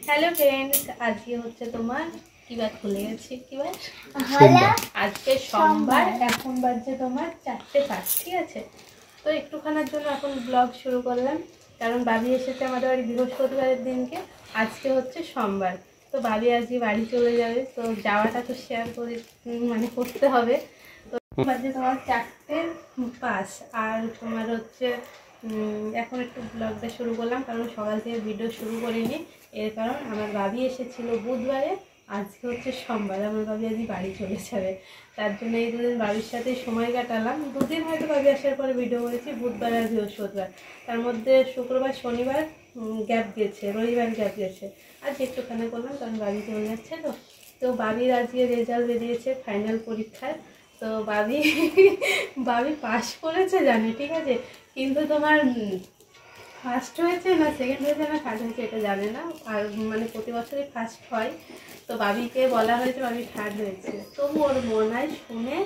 Hello friends, আজকে হচ্ছে তোমার কি বার খুলে গেছে, কি বার? আজকে সোমবার, এখন বাজছে তোমার 4:05, ঠিক আছে? তো একটুখানার জন্য এখন ব্লগ শুরু করলাম, কারণ বাবি এসেছে আমাদের বাড়ি বৃহস্পতিবারের দিনকে। আজকে হচ্ছে সোমবার, তো বাবি আজকে বাড়ি চলে যাবে, তো যাওয়াটা তো শেয়ার করে মানে করতে হবে। তো বাজছে তোমার 4:05, আর তোমার হচ্ছে এখন একটু ব্লগটা শুরু করলাম, কারণ সকাল থেকে ভিডিও শুরু করিনি। এর কারণ আমার বাবি এসেছিল বুধবারে, আজকে হচ্ছে সোমবার, আমার বাবি আজকে বাড়ি চলে যাবে। তার জন্য এই দুদিন বাবির সাথে সময় কাটালাম। দুদিন হয়তো বাবি আসার পরে ভিডিও করেছি, বুধবার আর বৃহস্পতিবার। তার মধ্যে শুক্রবার শনিবার গ্যাপ গেছে, রবিবার গ্যাপ গেছে। আজ একটুখানি করলাম, কারণ বাবি চলে যাচ্ছে। তো বাবির আজকে রেজাল্ট বেরিয়েছে ফাইনাল পরীক্ষার। তো বাবি পাস করেছে জানে, ঠিক আছে, কিন্তু তোমার ফার্স্ট হয়েছে না সেকেন্ড হয়েছে না থার্ড হয়েছে এটা জানে না। আর মানে প্রতি বছরই ফার্স্ট হয়। তো বাবিকে বলা হয়েছে বাবি থার্ড হয়েছে, তবু ওর মনায় শুনে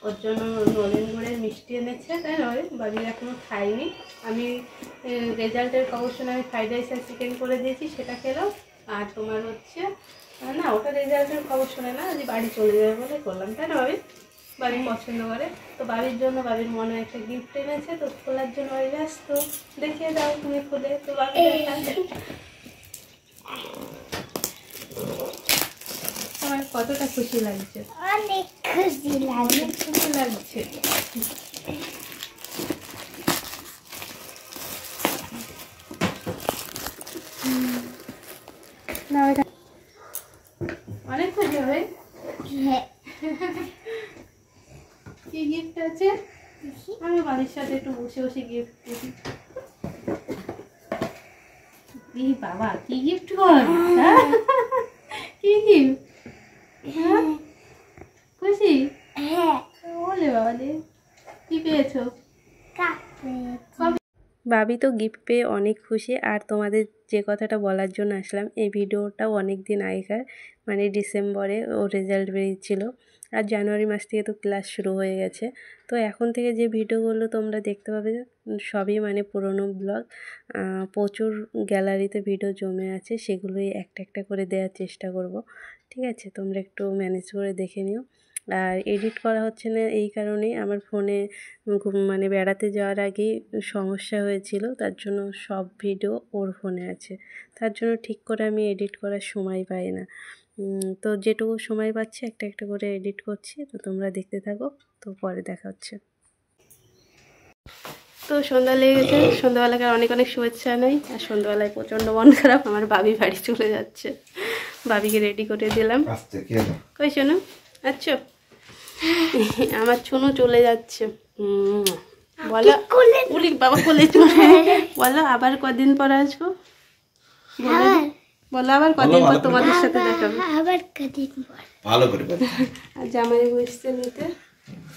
ওর জন্য নলেন গুড়ের মিষ্টি এনেছে, তাই নয় বাবি এখনও খাইনি। আমি রেজাল্টের খবর শুনে আমি ফ্রাইড রাইস আর চিকেন করে দিয়েছি, সেটা খেলো। আর তোমার হচ্ছে না, ওটা রেজাল্টের খবর শুনে না, যদি বাড়ি চলে যাবে বলে করলাম, তাই না বাবি? বাবি পছন্দ করে। তো বাবির জন্য বাবির মনে একটা গিফট এনেছে, তো খোলার জন্য বাবি ব্যস্ত। দেখিয়ে দাও তুমি খুলে। তো বাবি আমার কতটা খুশি লাগছে, অনেক খুশি লাগে, অনেক খুশি লাগছে। না অনেক খুশি হবে। কি গিফট আছে? আমি বাড়ির সাথে একটু বসে বসে গিফট দিই। এই বাবা কি গিফট কর, কি গিফট? হ্যাঁ খুশি? হ্যাঁ। বলে বাবা রে, কি পেয়েছো? বাবি তো গিফট পেয়ে অনেক খুশি। আর তোমাদের যে কথাটা বলার জন্য আসলাম, এই ভিডিওটাও অনেক দিন আগেকার, মানে ডিসেম্বরে ও রেজাল্ট বেরিয়েছিল। আর জানুয়ারি মাস থেকে তো ক্লাস শুরু হয়ে গেছে। তো এখন থেকে যে ভিডিওগুলো তোমরা দেখতে পাবে সবই মানে পুরনো ব্লগ। প্রচুর গ্যালারিতে ভিডিও জমে আছে, সেগুলোই একটা একটা করে দেওয়ার চেষ্টা করব, ঠিক আছে? তোমরা একটু ম্যানেজ করে দেখে নিও। আর এডিট করা হচ্ছে না এই কারণেই, আমার ফোনে মানে বেড়াতে যাওয়ার আগেই সমস্যা হয়েছিল, তার জন্য সব ভিডিও ওর ফোনে আছে। তার জন্য ঠিক করে আমি এডিট করার সময় পাই না। তো যেটুকু সময় পাচ্ছি একটা একটা করে এডিট করছি, তো তোমরা দেখতে থাকো। তো পরে দেখা হচ্ছে। তো সন্ধ্যা লেগে গেছে, সন্ধ্যাবেলাকার অনেক অনেক শুভেচ্ছা নেই। আর সন্ধ্যাবেলায় প্রচণ্ড মন খারাপ, আমার বাবি বাড়ি চলে যাচ্ছে। বাবিকে রেডি করে দিলাম। কই শোনো, আচ্ছা আমার চুনু চলে যাচ্ছে। বলো উলি বাবা কোলে চলে, বলো আবার কদিন পর আসবো, বলো আবার কদিন পর তোমাদের সাথে দেখাবো। আবার কদিন পর ভালো করে আর জামাই বসতে নিতে,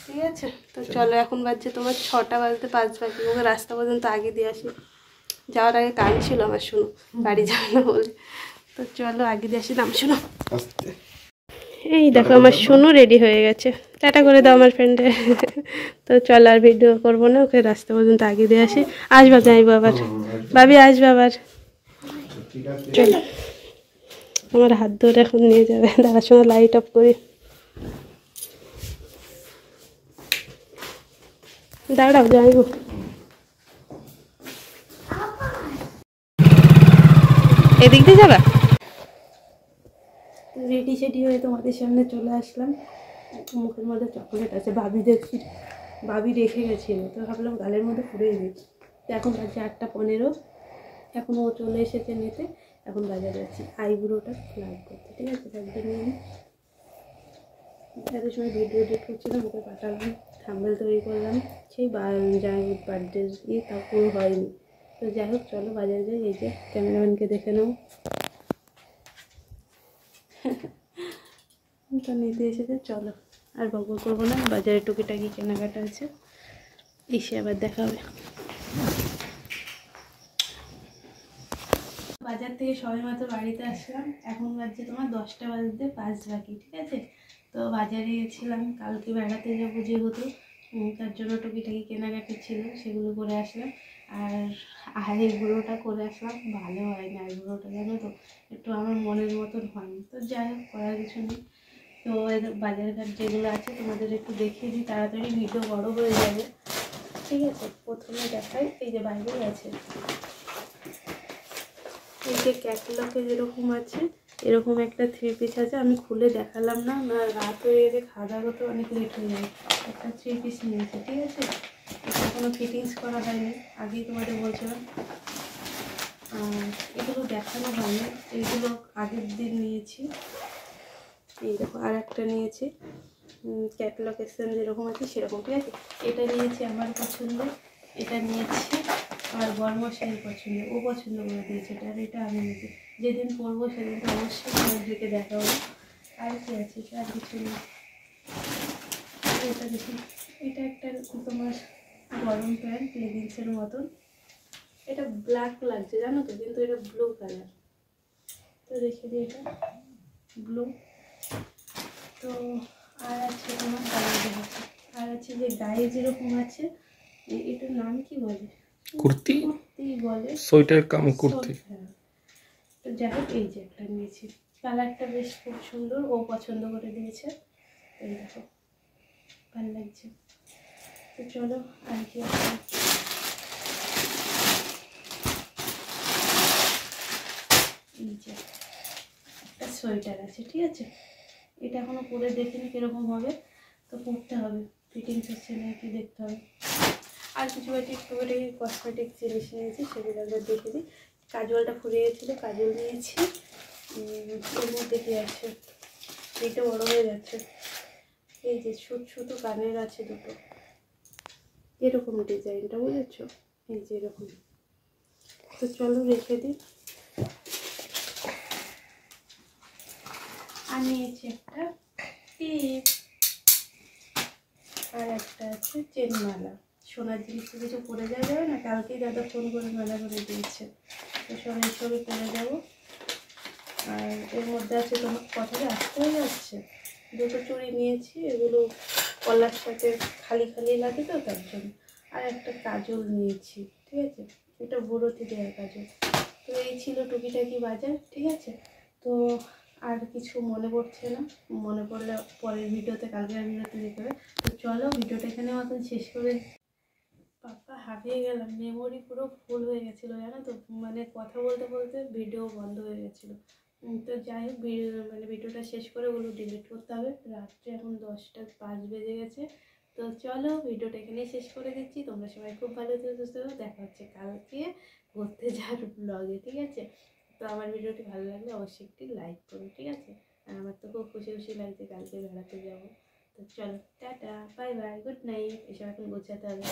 ঠিক আছে? তো চলো, এখন বাজছে তোমার 6টা বাজতে 5 বাকি। ওকে রাস্তা পর্যন্ত আগে দিয়ে আসি, যাওয়ার আগে কাজ ছিল আমার, শুনো বাড়ি যাবে না বলে। তো চলো আগে দিয়ে আসি, নাম শুনো। এই দেখো আমার সোনু রেডি হয়ে গেছে, টাটা করে দাও আমার ফ্রেন্ডে। তো চল আর ভিডিও করবো না, ওকে রাস্তা পর্যন্ত আগে দিয়ে আসি। আসবা যাইবো আবার, ভাবি আসবে আবার। চলো, আমার হাত ধরে এখন নিয়ে যাবে, দাঁড়ার সময় লাইট অফ করি। দাঁড়াও যাইবো। এদিক দিয়ে যাবা? রেডি সেডি হয়ে তোমাদের সামনে চলে আসলাম। মুখের মধ্যে চকলেট আছে, ভাবি দেখছি ভাবি রেখে গেছিল, তো ভাবলাম গালের মধ্যে পুড়িয়ে দিই। তো এখন বাজে 8:15, এখন ও চলে এসেছে নিতে। এখন বাজারে যাচ্ছি আইব্রোটা লাইভ করতে, ঠিক আছে? একদিন নিয়ে এত সময় ভিডিও এডিট করছিলাম, ওকে পাঠালাম, থাম্বনেল তৈরি করলাম, সেই বার্থডের তা পুরো হয়নি। তো যাই হোক চলো বাজারে যাই। এই যে ক্যামেরাম্যানকে দেখে নাও, তো নিতে এসেছে। চলো আর বকবক করবো না, বাজারে টুকিটাকি কেনাকাটা আছে, এসে আবার দেখা হবে। বাজার থেকে সবাই মাত্র বাড়িতে আসলাম, এখন বাজছে তোমার 10টা বাজতে 5 বাকি, ঠিক আছে? তো বাজারে গেছিলাম, কালকে বেড়াতে যাবো যেহেতু, তার জন্য টুকিটাকি কেনাকাটি ছিল, সেগুলো করে আসলাম। আর আইব্রোটা করে আসলাম, ভালো হয়নি আইব্রোটা, জানো তো, একটু আমার মনের মতন হয়নি। তো যাই হোক, করার কিছু নেই। তো বাজারঘাট যেগুলো আছে তোমাদের একটু দেখিয়ে দিই, তাড়াতাড়ি ভিডিও বড় হয়ে যাবে, ঠিক আছে। প্রথমে দেখাই, এই যে বাইরেই আছে, এই যে ক্যাটলগে যেরকম আছে এরকম একটা 3 পিস আছে। আমি খুলে দেখালাম না, না রাত হয়ে গেছে, খাওয়া দাওয়া করতে অনেক লেট হয়ে যায়। একটা 3 পিস নিয়েছে, ঠিক আছে। এটা কোনো ফিটিংস করা হয়নি, আগেই তোমাদের বলছিলাম। এগুলো দেখানো হয়নি, এইগুলো আগের দিন নিয়েছি। এই দেখো আর একটা নিয়েছি, ক্যাটলগ এক্সচেঞ্জ যেরকম আছে সেরকম, ঠিক আছে। এটা নিয়েছি আমার পছন্দ, এটা নিয়েছি আর বর্মশাইয়ের পছন্দ, ও পছন্দ করে দিয়েছে এটা, আর এটা আমি নিয়েছি। যেদিন পরবো সেদিন তো অবশ্যই তোমাদেরকে দেখাবো। আর কি আছে, আর কিছু নেই। এটা দেখুন, এটা একটা তোমার গরম প্যান্ট, লেগিংসের মতন। এটা ব্ল্যাক লাগছে জানো তো, কিন্তু এটা ব্লু কালার। তো রেখে দিই, এটা ব্লু। তো আর আছে তোমার আর আছে যে গায়ে যেরকম আছে, এটার নাম কি বলে, কুর্তি, কুর্তি বলে, সোয়েটার কাম কুর্তি। হ্যাঁ। তো যাই হোক, এই যে একটা নিয়েছি, কালারটা বেশ খুব সুন্দর, ও পছন্দ করে দিয়েছে। এই দেখো, ভালো লাগছে। তো চলো আর কি আছে, এই যে একটা সোয়েটার আছে, ঠিক আছে। এটা এখনো পরে দেখিনি কিরকম হবে, তো পরতে হবে, ফিটিংস হচ্ছে নাকি দেখতে হবে। আর কিছু একটু কসমেটিক জিনিস নিয়েছি, সেগুলো একবার দেখে দিই। কাজলটা ফুরিয়ে গেছিলো, কাজল নিয়েছি। এর মধ্যে কি আছে, এইটা বড় হয়ে যাচ্ছে। এই যে ছোট কানের আছে দুটো, এরকম ডিজাইনটা, বুঝেছ, এই যে এরকম। তো চলো রেখে দিই। আর নিয়েছি একটা টিপ, আর একটা আছে চেনমালা। সোনার জিনিস তো কিছু পরে যাবে না, কালকেই দাদা ফোন করে মালা করে দিয়েছে, তো সব এইসবই পরে যাবো। আর এর মধ্যে আছে তোমার, কথাটা আসতে হয়ে যাচ্ছে, দুটো চুড়ি নিয়েছি, এগুলো কলার সাথে খালি খালি লাগে তো তার জন্য। আর একটা কাজল নিয়েছি, ঠিক আছে, এটা বুড়োতে দেওয়া কাজল। তো এই ছিল টুকিটাকি বাজার, ঠিক আছে। তো আর কিছু মনে পড়ছে না, মনে পড়লে পরের ভিডিওতে, কালকের ভিডিওতে দেখতে হবে। তো চলো ভিডিওটা এখানে মতন শেষ করে, পাপা হারিয়ে গেলাম, মেমোরি পুরো ফুল হয়ে গেছিলো জানো তো, মানে কথা বলতে বলতে ভিডিও বন্ধ হয়ে গেছিলো। তো যাই হোক, মানে ভিডিওটা শেষ করে ওগুলো ডিলিট করতে হবে। রাত্রে এখন 10টা 5 বেজে গেছে। তো চলো ভিডিওটা এখানেই শেষ করে দিচ্ছি। তোমরা সবাই খুব ভালো থেকো, সুস্থ থেকো। দেখা হচ্ছে কালকে ঘুরতে যাওয়ার ব্লগে, ঠিক আছে। তো আমার ভিডিওটি ভালো লাগলে অবশ্যই একটি লাইক করো, ঠিক আছে। আর আমার তো খুব খুশি খুশি লাগছে, কালকে বেড়াতে যাবো। তো চলো tata, bye bye, good night. এসব এখন গোছাতে হবে।